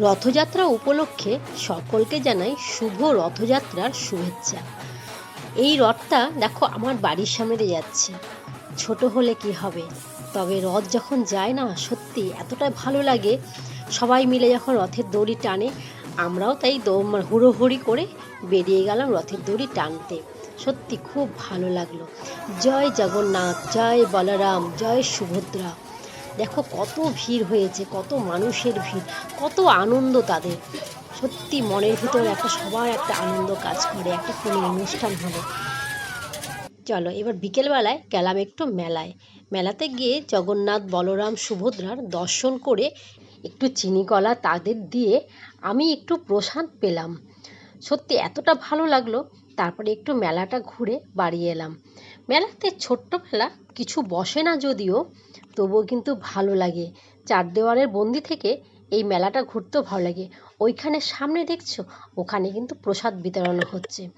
রথযাত্রা উপলক্ষে সকলকে জানাই শুভ রথযাত্রার শুভেচ্ছা। এই রথটা দেখো আমার বাড়ির সামনে দিয়ে যাচ্ছে। ছোট হলে কি হবে, তবে রথ যখন যায় না সত্যি এতটাই ভালো লাগে। সবাই মিলে যখন রথের দড়ি টানে, আমরাও তাই হুড়োহুড়ি করে বেরিয়ে গেলাম রথের দড়ি টানতে। সত্যি খুব ভালো লাগলো। জয় জগন্নাথ, জয় বলরাম, জয় সুভদ্রা। দেখো কত ভিড় হয়েছে, কত মানুষের ভিড়, কত আনন্দ তাদের। সত্যি মনের ভিতর একটা সবার একটা আনন্দ কাজ করে, একটা কোনো অনুষ্ঠান হলে। চলো এবার বিকেলবেলায় গেলাম একটু মেলায়। মেলাতে গিয়ে জগন্নাথ, বলরাম, সুভদ্রার দর্শন করে একটু চিনি কলা তাদের দিয়ে আমি একটু প্রসাদ পেলাম। সত্যি এতটা ভালো লাগলো। তারপরে একটু মেলাটা ঘুরে বাড়ি এলাম। মেলাতে ছোট্ট মেলা, কিছু বসে না যদিও, তবুও কিন্তু ভালো লাগে। চার দেওয়ালের বন্দি থেকে এই মেলাটা ঘুরতেও ভালো লাগে। ওইখানে সামনে দেখছো, ওখানে কিন্তু প্রসাদ বিতরণ হচ্ছে।